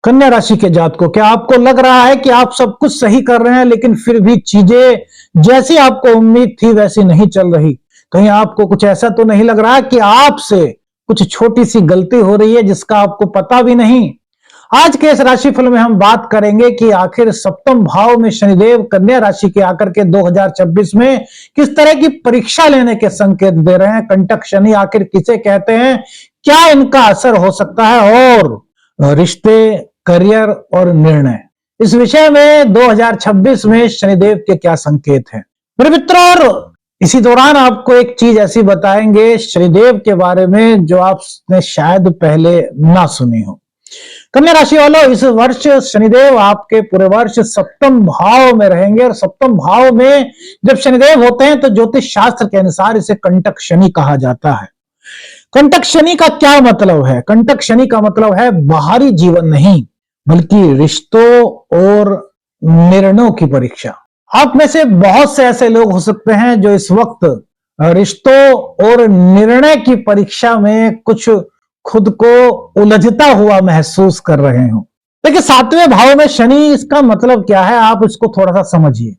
कन्या राशि के जातकों, क्या आपको लग रहा है कि आप सब कुछ सही कर रहे हैं लेकिन फिर भी चीजें जैसी आपको उम्मीद थी वैसी नहीं चल रही? कहीं आपको कुछ ऐसा तो नहीं लग रहा कि आपसे कुछ छोटी सी गलती हो रही है जिसका आपको पता भी नहीं? आज के इस राशिफल में हम बात करेंगे कि आखिर सप्तम भाव में शनिदेव कन्या राशि के आकर के 2026 में किस तरह की परीक्षा लेने के संकेत दे रहे हैं। कंटक शनि आखिर किसे कहते हैं, क्या इनका असर हो सकता है, और रिश्ते, करियर और निर्णय, इस विषय में 2026 में शनिदेव के क्या संकेत हैं मेरे मित्रों। और इसी दौरान आपको एक चीज ऐसी बताएंगे शनिदेव के बारे में जो आपने शायद पहले ना सुनी हो। कन्या राशि वालों, इस वर्ष शनिदेव आपके पूरे वर्ष सप्तम भाव में रहेंगे, और सप्तम भाव में जब शनिदेव होते हैं तो ज्योतिष शास्त्र के अनुसार इसे कंटक शनि कहा जाता है। कंटक शनि का क्या मतलब है? कंटक शनि का मतलब है बाहरी जीवन नहीं, बल्कि रिश्तों और निर्णयों की परीक्षा। आप में से बहुत से ऐसे लोग हो सकते हैं जो इस वक्त रिश्तों और निर्णय की परीक्षा में कुछ खुद को उलझता हुआ महसूस कर रहे हो। देखिए, सातवें भाव में शनि, इसका मतलब क्या है आप इसको थोड़ा सा समझिए।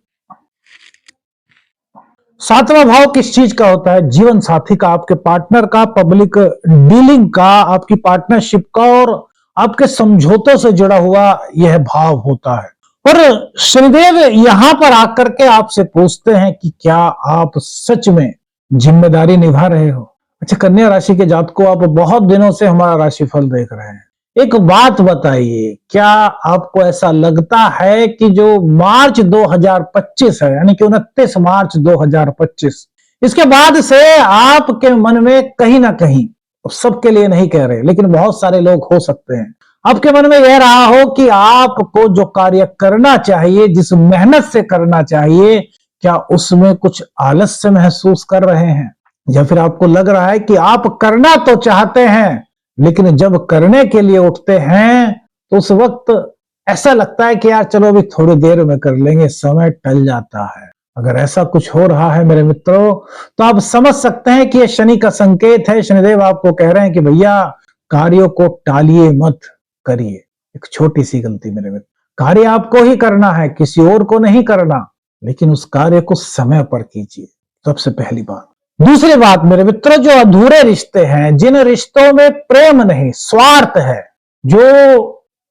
सातवां भाव किस चीज का होता है? जीवन साथी का, आपके पार्टनर का, पब्लिक डीलिंग का, आपकी पार्टनरशिप का और आपके समझौतों से जुड़ा हुआ यह भाव होता है। और शनिदेव यहां पर आकर के आपसे पूछते हैं कि क्या आप सच में जिम्मेदारी निभा रहे हो? अच्छा, कन्या राशि के जातकों, आप बहुत दिनों से हमारा राशिफल देख रहे हैं। एक बात बताइए, क्या आपको ऐसा लगता है कि जो मार्च 2025 है, यानी कि 29 मार्च 2025, इसके बाद से आपके मन में कहीं ना कहीं, सबके लिए नहीं कह रहे लेकिन बहुत सारे लोग हो सकते हैं, आपके मन में यह रहा हो कि आपको जो कार्य करना चाहिए, जिस मेहनत से करना चाहिए, क्या उसमें कुछ आलस्य महसूस कर रहे हैं? या फिर आपको लग रहा है कि आप करना तो चाहते हैं लेकिन जब करने के लिए उठते हैं तो उस वक्त ऐसा लगता है कि यार चलो अभी थोड़ी देर में कर लेंगे, समय टल जाता है। अगर ऐसा कुछ हो रहा है मेरे मित्रों, तो आप समझ सकते हैं कि यह शनि का संकेत है। शनिदेव आपको कह रहे हैं कि भैया, कार्यों को टालिए मत, करिए। एक छोटी सी गलती मेरे मित्र, कार्य आपको ही करना है, किसी और को नहीं करना, लेकिन उस कार्य को समय पर कीजिए, सबसे पहली बात। दूसरी बात मेरे मित्रों, जो अधूरे रिश्ते हैं, जिन रिश्तों में प्रेम नहीं, स्वार्थ है, जो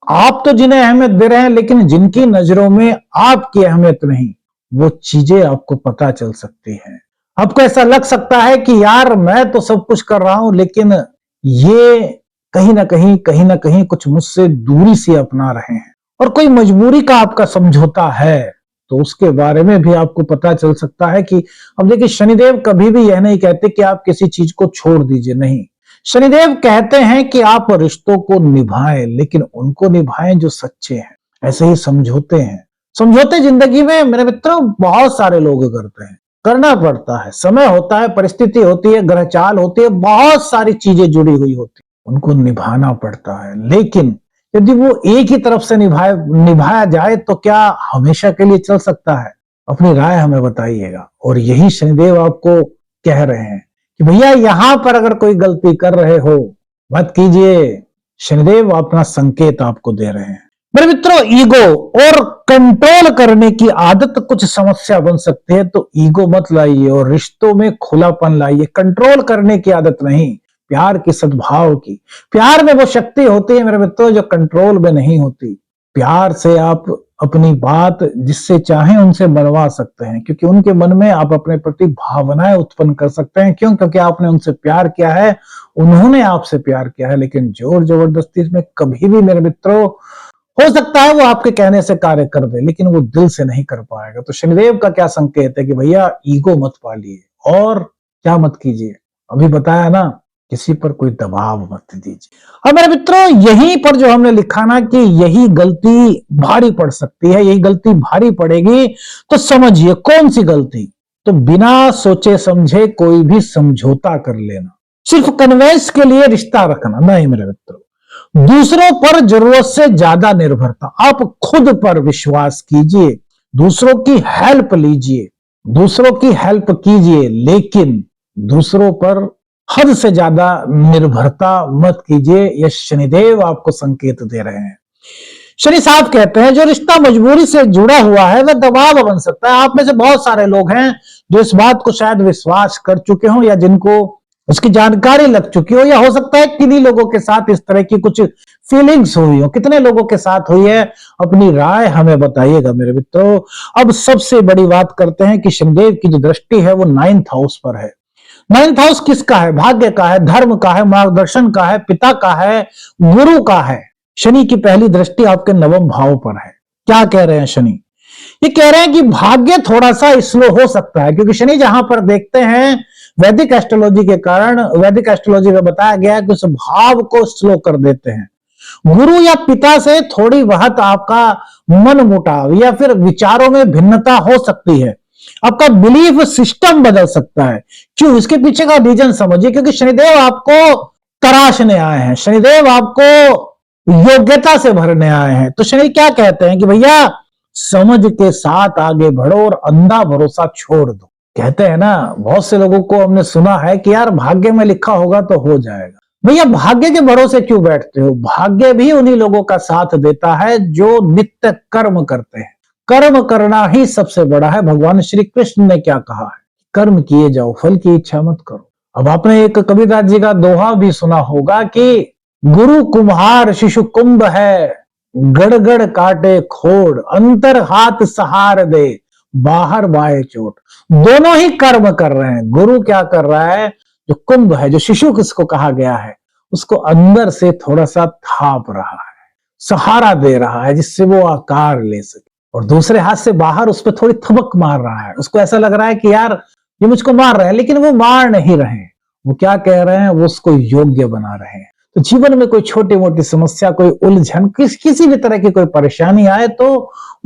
आप तो जिन्हें अहमियत दे रहे हैं लेकिन जिनकी नजरों में आपकी अहमियत नहीं, वो चीजें आपको पता चल सकती हैं। आपको ऐसा लग सकता है कि यार मैं तो सब कुछ कर रहा हूं लेकिन ये कहीं ना कहीं कुछ मुझसे दूरी सी अपना रहे हैं, और कोई मजबूरी का आपका समझौता है तो उसके बारे में भी आपको पता चल सकता है कि, अब देखिए, शनिदेव कभी भी यह नहीं कहते कि आप किसी चीज को छोड़ दीजिए, नहीं। शनिदेव कहते हैं कि आप रिश्तों को निभाएं, लेकिन उनको निभाएं जो सच्चे हैं। ऐसे ही समझौते हैं, समझौते जिंदगी में मेरे मित्रों बहुत सारे लोग करते हैं, करना पड़ता है, समय होता है, परिस्थिति होती है, ग्रह चाल होती है, बहुत सारी चीजें जुड़ी हुई होती है, उनको निभाना पड़ता है। लेकिन यदि वो एक ही तरफ से निभाया जाए तो क्या हमेशा के लिए चल सकता है? अपनी राय हमें बताइएगा। और यही शनिदेव आपको कह रहे हैं कि भैया, यहां पर अगर कोई गलती कर रहे हो मत कीजिए। शनिदेव अपना संकेत आपको दे रहे हैं मेरे मित्रों। ईगो और कंट्रोल करने की आदत कुछ समस्या बन सकती है, तो ईगो मत लाइए और रिश्तों में खुलापन लाइए। कंट्रोल करने की आदत नहीं, प्यार की, सद्भाव की। प्यार में वो शक्ति होती है मेरे मित्रों जो कंट्रोल में नहीं होती। प्यार से आप अपनी बात जिससे चाहें उनसे बनवा सकते हैं, क्योंकि उनके मन में आप अपने प्रति भावनाएं उत्पन्न कर सकते हैं। क्यों? क्योंकि आपने उनसे प्यार किया है, उन्होंने आपसे प्यार किया है। लेकिन जोर जबरदस्ती में कभी भी मेरे मित्रों, हो सकता है वो आपके कहने से कार्य कर दे लेकिन वो दिल से नहीं कर पाएगा। तो शनिदेव का क्या संकेत है कि भैया, ईगो मत पालिए और क्या मत कीजिए, अभी बताया ना, किसी पर कोई दबाव मत दीजिए। अब मेरे मित्रों, यहीं पर जो हमने लिखा ना कि यही गलती भारी पड़ सकती है, यही गलती भारी पड़ेगी, तो समझिए कौन सी गलती। तो बिना सोचे समझे कोई भी समझौता कर लेना, सिर्फ कन्वेंस के लिए रिश्ता रखना नहीं मेरे मित्रों। दूसरों पर जरूरत से ज्यादा निर्भरता, आप खुद पर विश्वास कीजिए, दूसरों की हेल्प लीजिए, दूसरों की हेल्प कीजिए, लेकिन दूसरों पर हद से ज्यादा निर्भरता मत कीजिए। यह शनिदेव आपको संकेत दे रहे हैं। शनि साफ कहते हैं जो रिश्ता मजबूरी से जुड़ा हुआ है वह दबाव बन सकता है। आप में से बहुत सारे लोग हैं जो इस बात को शायद विश्वास कर चुके हो या जिनको उसकी जानकारी लग चुकी हो, या हो सकता है किन्हीं लोगों के साथ इस तरह की कुछ फीलिंग्स हुई हो। कितने लोगों के साथ हुई है, अपनी राय हमें बताइएगा मेरे मित्रों। अब सबसे बड़ी बात करते हैं कि शनिदेव की जो दृष्टि है वो 9th हाउस पर है। 9th हाउस किसका है? भाग्य का है, धर्म का है, मार्गदर्शन का है, पिता का है, गुरु का है। शनि की पहली दृष्टि आपके 9वें भाव पर है। क्या कह रहे हैं शनि? ये कह रहे हैं कि भाग्य थोड़ा सा स्लो हो सकता है, क्योंकि शनि जहां पर देखते हैं वैदिक एस्ट्रोलॉजी के कारण, वैदिक एस्ट्रोलॉजी में बताया गया है कि उस भाव को स्लो कर देते हैं। गुरु या पिता से थोड़ी बहुत आपका मन मुटाव या फिर विचारों में भिन्नता हो सकती है। आपका बिलीफ सिस्टम बदल सकता है। क्यों? इसके पीछे का रीजन समझिए। क्योंकि शनिदेव आपको तराशने आए हैं, शनिदेव आपको योग्यता से भरने आए हैं। तो शनि क्या कहते हैं कि भैया समझ के साथ आगे बढ़ो और अंधा भरोसा छोड़ दो। कहते हैं ना, बहुत से लोगों को हमने सुना है कि यार भाग्य में लिखा होगा तो हो जाएगा। भैया भाग्य के भरोसे क्यों बैठते हो? भाग्य भी उन्हीं लोगों का साथ देता है जो नित्य कर्म करते हैं। कर्म करना ही सबसे बड़ा है। भगवान श्री कृष्ण ने क्या कहा है? कर्म किए जाओ, फल की इच्छा मत करो। अब आपने एक कबीरदास जी का दोहा भी सुना होगा कि गुरु कुम्हार शिशु कुंभ है, गड़गड़ काटे खोड़, अंतर हाथ सहार दे, बाहर बाए चोट। दोनों ही कर्म कर रहे हैं। गुरु क्या कर रहा है? जो कुंभ है, जो शिशु किसको कहा गया है, उसको अंदर से थोड़ा सा थाप रहा है, सहारा दे रहा है जिससे वो आकार ले सके, और दूसरे हाथ से बाहर उस पर थोड़ी थपक मार रहा है। उसको ऐसा लग रहा है कि यार ये मुझको मार रहे हैं, लेकिन वो मार नहीं रहे हैं। वो क्या कह रहे हैं? वो उसको योग्य बना रहे हैं। तो जीवन में कोई छोटी मोटी समस्या, कोई उलझन, किसी भी तरह की कोई परेशानी आए तो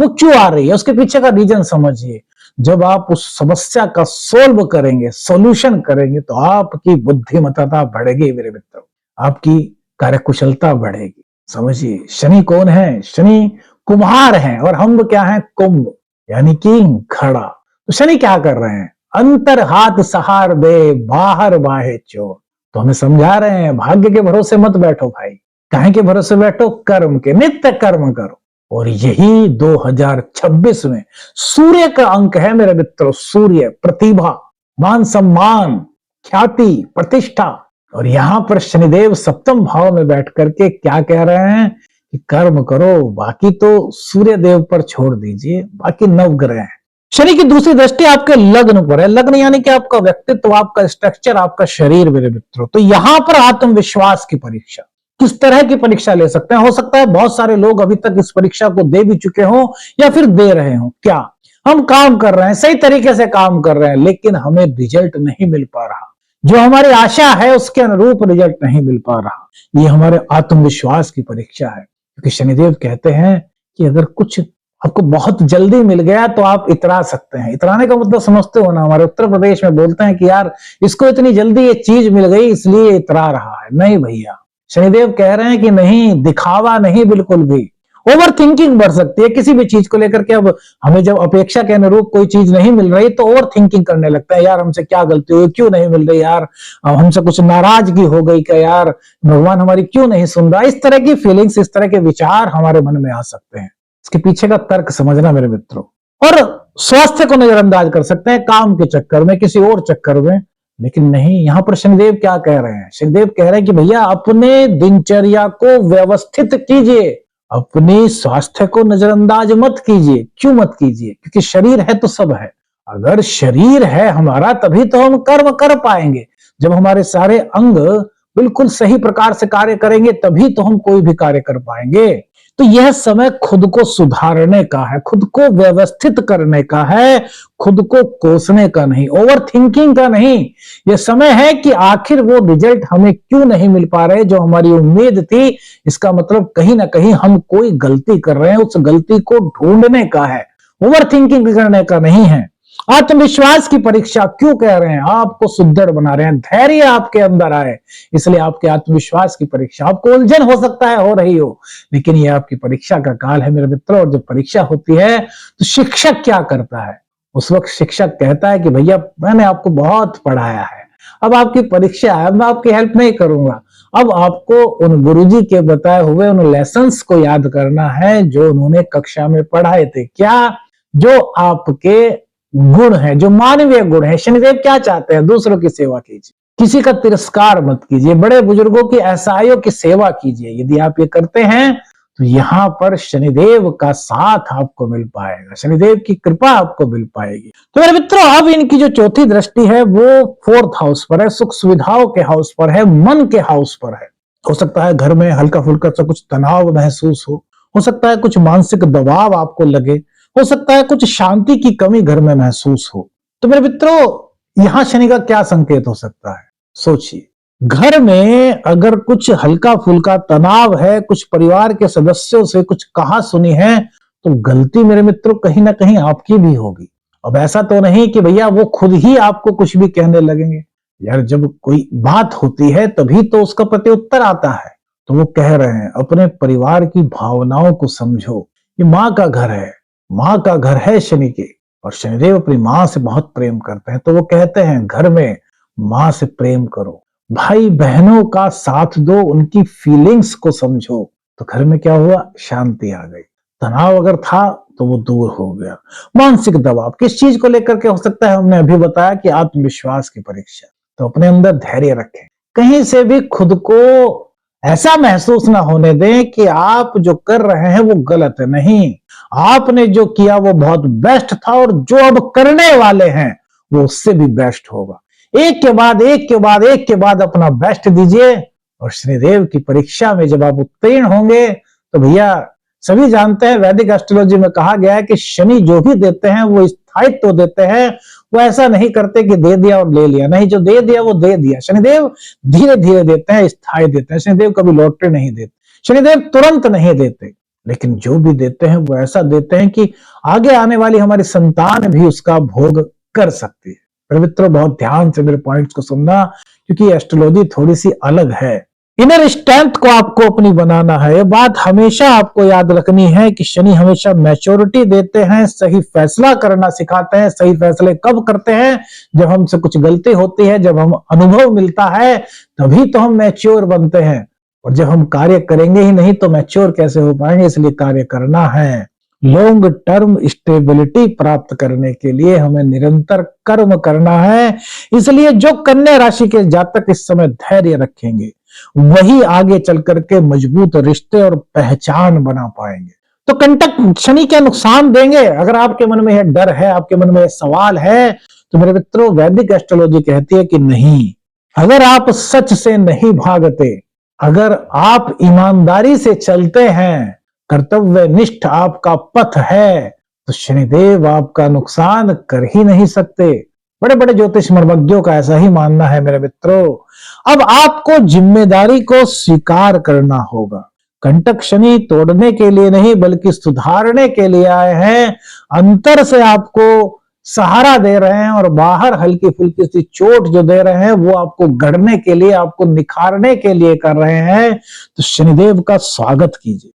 वो क्यों आ रही है, उसके पीछे का रीजन समझिए। जब आप उस समस्या का सोल्व करेंगे, सॉल्यूशन करेंगे, तो आपकी बुद्धिमत्ता बढ़ेगी मेरे मित्रों, आपकी कार्यकुशलता बढ़ेगी। समझिए शनि कौन है? शनि कुम्हार है और हम क्या है? कुंभ, यानी कि घड़ा। तो शनि क्या कर रहे हैं? अंतर हाथ सहार दे, बाहर बाहे चोर। तो हमें समझा रहे हैं भाग्य के भरोसे मत बैठो भाई। काहे के भरोसे बैठो? कर्म के, नित्य कर्म करो। और यही 2026 में सूर्य का अंक है मेरे मित्रों। सूर्य प्रतिभा, मान सम्मान, ख्याति, प्रतिष्ठा। और यहां पर शनिदेव 7वें भाव में बैठ करके क्या कह रहे हैं कि कर्म करो, बाकी तो सूर्य देव पर छोड़ दीजिए, बाकी नवग्रह हैं। शनि की दूसरी दृष्टि आपके लग्न पर है। लग्न यानी कि आपका व्यक्तित्व, आपका स्ट्रक्चर, आपका शरीर मेरे मित्रों। तो यहां पर आत्मविश्वास की परीक्षा, किस तरह की परीक्षा ले सकते हैं? हो सकता है बहुत सारे लोग अभी तक इस परीक्षा को दे भी चुके हों या फिर दे रहे हों। क्या हम काम कर रहे हैं, सही तरीके से काम कर रहे हैं, लेकिन हमें रिजल्ट नहीं मिल पा रहा, जो हमारी आशा है उसके अनुरूप रिजल्ट नहीं मिल पा रहा। ये हमारे आत्मविश्वास की परीक्षा है। क्योंकि शनिदेव कहते हैं कि अगर कुछ आपको बहुत जल्दी मिल गया तो आप इतरा सकते हैं। इतराने का मतलब समझते हो ना? हमारे उत्तर प्रदेश में बोलते हैं कि यार इसको इतनी जल्दी ये चीज मिल गई इसलिए इतरा रहा है। नहीं भैया, शनिदेव कह रहे हैं कि नहीं, दिखावा नहीं बिल्कुल भी। ओवर थिंकिंग बढ़ सकती है किसी भी चीज को लेकर के। अब हमें जब अपेक्षा के अनुरूप कोई चीज नहीं मिल रही तो ओवर थिंकिंग करने लगता है, यार हमसे क्या गलती हुई, क्यों नहीं मिल रही, यार हमसे कुछ नाराजगी हो गई क्या, यार भगवान हमारी क्यों नहीं सुन रहा। इस तरह की फीलिंग्स, इस तरह के विचार हमारे मन में आ सकते हैं। इसके पीछे का तर्क समझना मेरे मित्रों। और स्वास्थ्य को नजरअंदाज कर सकते हैं काम के चक्कर में, किसी और चक्कर में। लेकिन नहीं, यहां पर शनिदेव क्या कह रहे हैं? शनिदेव कह रहे हैं कि भैया अपने दिनचर्या को व्यवस्थित कीजिए, अपनी स्वास्थ्य को नजरअंदाज मत कीजिए। क्यों मत कीजिए? क्योंकि शरीर है तो सब है। अगर शरीर है हमारा तभी तो हम कर्म कर पाएंगे। जब हमारे सारे अंग बिल्कुल सही प्रकार से कार्य करेंगे तभी तो हम कोई भी कार्य कर पाएंगे। तो यह समय खुद को सुधारने का है, खुद को व्यवस्थित करने का है, खुद को कोसने का नहीं, ओवर थिंकिंग का नहीं। यह समय है कि आखिर वो रिजल्ट हमें क्यों नहीं मिल पा रहे जो हमारी उम्मीद थी। इसका मतलब कहीं ना कहीं हम कोई गलती कर रहे हैं, उस गलती को ढूंढने का है, ओवर थिंकिंग करने का नहीं है। आत्मविश्वास की परीक्षा क्यों कह रहे हैं? आपको सुदृढ़ बना रहे हैं, धैर्य आपके अंदर आए, इसलिए आपके आत्मविश्वास की परीक्षा। आपको उलझन हो सकता है हो रही हो, लेकिन ये आपकी परीक्षा का काल है मेरे मित्रों। और जब परीक्षा होती है तो शिक्षक क्या करता है? उस वक्त शिक्षक कहता है कि भैया मैंने आपको बहुत पढ़ाया है, अब आपकी परीक्षा है, मैं आपकी हेल्प नहीं करूंगा, अब आपको उन गुरुजी के बताए हुए उन लेसन्स को याद करना है जो उन्होंने कक्षा में पढ़ाए थे। क्या? जो आपके गुण है, जो मानवीय गुण है। शनिदेव क्या चाहते हैं? दूसरों की सेवा कीजिए, किसी का तिरस्कार मत कीजिए, बड़े बुजुर्गों की ऐसाइयों की सेवा कीजिए। यदि आप ये करते हैं तो यहां पर शनिदेव का साथ आपको मिल पाएगा, शनिदेव की कृपा आपको मिल पाएगी। तो मेरे मित्रों, अब इनकी जो चौथी दृष्टि है वो 4th हाउस पर है, सुख सुविधाओं के हाउस पर है, मन के हाउस पर है। हो सकता है घर में हल्का फुल्का सा कुछ तनाव महसूस हो सकता है कुछ मानसिक दबाव आपको लगे, हो सकता है कुछ शांति की कमी घर में महसूस हो। तो मेरे मित्रों, यहां शनि का क्या संकेत हो सकता है? सोचिए, घर में अगर कुछ हल्का फुल्का तनाव है, कुछ परिवार के सदस्यों से कुछ कहा सुनी है, तो गलती मेरे मित्रों कहीं ना कहीं आपकी भी होगी। अब ऐसा तो नहीं कि भैया वो खुद ही आपको कुछ भी कहने लगेंगे। यार, जब कोई बात होती है तभी तो उसका प्रत्युत्तर आता है। तो वो कह रहे हैं अपने परिवार की भावनाओं को समझो। ये माँ का घर है, माँ का घर है शनि के, और शनिदेव अपनी माँ से बहुत प्रेम करते हैं। तो वो कहते हैं घर में माँ से प्रेम करो, भाई बहनों का साथ दो, उनकी फीलिंग्स को समझो। तो घर में क्या हुआ? शांति आ गई। तनाव अगर था तो वो दूर हो गया। मानसिक दबाव किस चीज को लेकर के हो सकता है? हमने अभी बताया कि आत्मविश्वास की परीक्षा। तो अपने अंदर धैर्य रखें, कहीं से भी खुद को ऐसा महसूस ना होने दें कि आप जो कर रहे हैं वो गलत है। नहीं, आपने जो किया वो बहुत बेस्ट था, और जो अब करने वाले हैं वो उससे भी बेस्ट होगा। एक के बाद एक के बाद एक के बाद अपना बेस्ट दीजिए, और शनिदेव की परीक्षा में जब आप उत्तीर्ण होंगे तो भैया, सभी जानते हैं वैदिक एस्ट्रोलॉजी में कहा गया है कि शनि जो भी देते हैं वो स्थायित्व देते हैं। वो ऐसा नहीं करते कि दे दिया और ले लिया, नहीं, जो दे दिया वो दे दिया। शनिदेव धीरे धीरे देते हैं, स्थायी देते हैं। शनिदेव कभी लौटे नहीं देते, शनिदेव तुरंत नहीं देते, लेकिन जो भी देते हैं वो ऐसा देते हैं कि आगे आने वाली हमारी संतान भी उसका भोग कर सकती है। मित्रों, बहुत ध्यान से मेरे पॉइंट्स को सुनना, क्योंकि एस्ट्रोलॉजी थोड़ी सी अलग है। इनर स्ट्रेंथ को आपको अपनी बनाना है। ये बात हमेशा आपको याद रखनी है कि शनि हमेशा मैच्योरिटी देते हैं, सही फैसला करना सिखाते हैं। सही फैसले कब करते हैं? जब हमसे कुछ गलती होती है, जब हम अनुभव मिलता है, तभी तो हम मैच्योर बनते हैं। और जब हम कार्य करेंगे ही नहीं तो मैच्योर कैसे हो पाएंगे? इसलिए कार्य करना है। लॉन्ग टर्म स्टेबिलिटी प्राप्त करने के लिए हमें निरंतर कर्म करना है। इसलिए जो कन्या राशि के जातक इस समय धैर्य रखेंगे, वही आगे चल करके मजबूत रिश्ते और पहचान बना पाएंगे। तो कंटक शनि क्या नुकसान देंगे? अगर आपके मन में यह डर है, आपके मन में यह सवाल है, तो मेरे मित्रों, वैदिक एस्ट्रोलॉजी कहती है कि नहीं। अगर आप सच से नहीं भागते, अगर आप ईमानदारी से चलते हैं, कर्तव्यनिष्ठ आपका पथ है, तो शनिदेव आपका नुकसान कर ही नहीं सकते। बड़े बड़े ज्योतिष मर्मज्ञों का ऐसा ही मानना है मेरे मित्रों। अब आपको जिम्मेदारी को स्वीकार करना होगा। कंटक शनि तोड़ने के लिए नहीं बल्कि सुधारने के लिए आए हैं। अंतर से आपको सहारा दे रहे हैं, और बाहर हल्की फुल्की सी चोट जो दे रहे हैं वो आपको गढ़ने के लिए, आपको निखारने के लिए कर रहे हैं। तो शनिदेव का स्वागत कीजिए।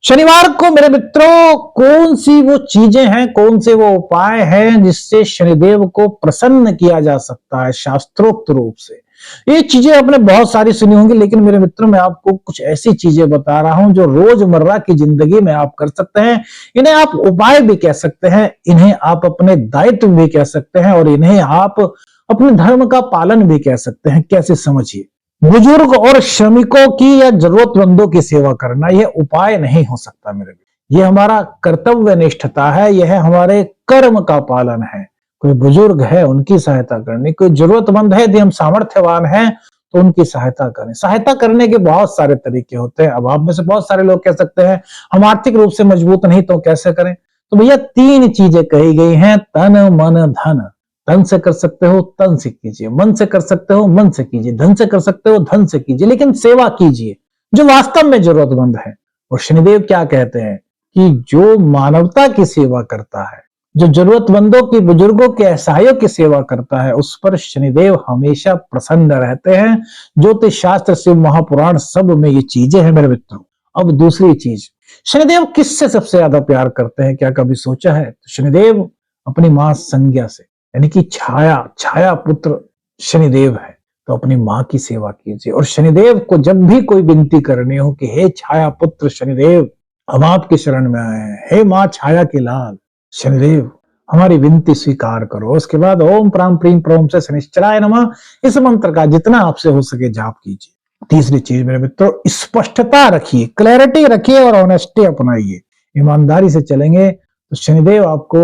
शनिवार को मेरे मित्रों, कौन सी वो चीजें हैं, कौन से वो उपाय हैं जिससे शनिदेव को प्रसन्न किया जा सकता है शास्त्रोक्त रूप से? ये चीजें आपने बहुत सारी सुनी होंगी, लेकिन मेरे मित्रों, मैं आपको कुछ ऐसी चीजें बता रहा हूं जो रोजमर्रा की जिंदगी में आप कर सकते हैं। इन्हें आप उपाय भी कह सकते हैं, इन्हें आप अपने दायित्व भी कह सकते हैं, और इन्हें आप अपने धर्म का पालन भी कह सकते हैं। कैसे? समझिए। बुजुर्ग और श्रमिकों की या जरूरतमंदों की सेवा करना, यह उपाय नहीं हो सकता मेरे लिए। यह हमारा कर्तव्य निष्ठता है, यह हमारे कर्म का पालन है। कोई बुजुर्ग है, उनकी सहायता करनी, कोई जरूरतमंद है, यदि हम सामर्थ्यवान हैं तो उनकी सहायता करें। सहायता करने के बहुत सारे तरीके होते हैं। अब आप में से बहुत सारे लोग कह सकते हैं हम आर्थिक रूप से मजबूत नहीं, तो कैसे करें? तो भैया, 3 चीजें कही गई हैं, तन मन धन। तन से कर सकते हो, तन से कीजिए। मन से कर सकते हो, मन से कीजिए। धन से कर सकते हो, धन से कीजिए, लेकिन सेवा कीजिए जो वास्तव में जरूरतमंद है। और शनिदेव क्या कहते हैं कि जो मानवता की सेवा करता है, जो जरूरतमंदों की, बुजुर्गों के, असहायों की सेवा करता है, उस पर शनिदेव हमेशा प्रसन्न रहते हैं। ज्योतिष शास्त्र, शिव महापुराण, सब में ये चीजें हैं मेरे मित्रों। अब दूसरी चीज, शनिदेव किससे सबसे ज्यादा प्यार करते हैं? क्या कभी सोचा है? तो शनिदेव अपनी मां संज्ञा से, यानी कि छाया पुत्र शनिदेव है। तो अपनी माँ की सेवा कीजिए। और शनिदेव को जब भी कोई विनती करनी हो कि हे छाया पुत्र शनिदेव, हम आपकी शरण में आए हैं, हे माँ छाया के लाल शनिदेव, हमारी विनती स्वीकार करो। उसके बाद ओम प्राम प्रीम प्रोम से शनिश्चराय नमः इस मंत्र का जितना आपसे हो सके जाप कीजिए। तीसरी चीज मेरे मित्रों, स्पष्टता रखिए, क्लैरिटी रखिए और ऑनेस्टी अपनाइए। ईमानदारी से चलेंगे तो शनिदेव आपको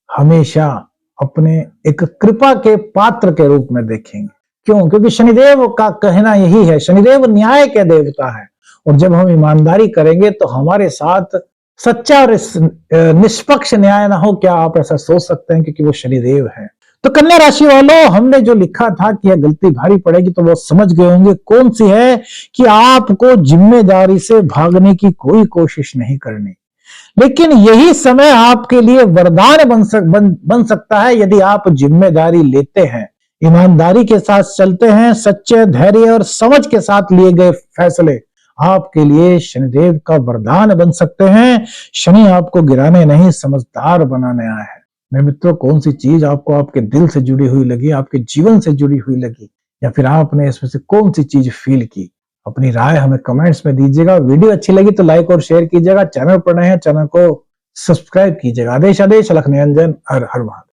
हमेशा अपने एक कृपा के पात्र के रूप में देखेंगे। क्यों? क्योंकि शनिदेव का कहना यही है, शनिदेव न्याय के देवता है। और जब हम ईमानदारी करेंगे तो हमारे साथ सच्चा और निष्पक्ष न्याय ना हो, क्या आप ऐसा सोच सकते हैं? क्योंकि वो शनिदेव है। तो कन्या राशि वालों, हमने जो लिखा था कि यह गलती भारी पड़ेगी तो वो समझ गए होंगे कौन सी है, कि आपको जिम्मेदारी से भागने की कोई कोशिश नहीं करनी। लेकिन यही समय आपके लिए वरदान बन सकता है यदि आप जिम्मेदारी लेते हैं, ईमानदारी के साथ चलते हैं, सच्चे धैर्य और समझ के साथ लिए गए फैसले आपके लिए शनिदेव का वरदान बन सकते हैं। शनि आपको गिराने नहीं, समझदार बनाने आया है। मेरे मित्रों, कौन सी चीज आपको आपके दिल से जुड़ी हुई लगी, आपके जीवन से जुड़ी हुई लगी, या फिर आपने इसमें से कौन सी चीज फील की? अपनी राय हमें कमेंट्स में दीजिएगा। वीडियो अच्छी लगी तो लाइक और शेयर कीजिएगा। चैनल पर नए हैं, चैनल को सब्सक्राइब कीजिएगा। आदेश आदेश, अलख निरंजन, हर हर महादेव।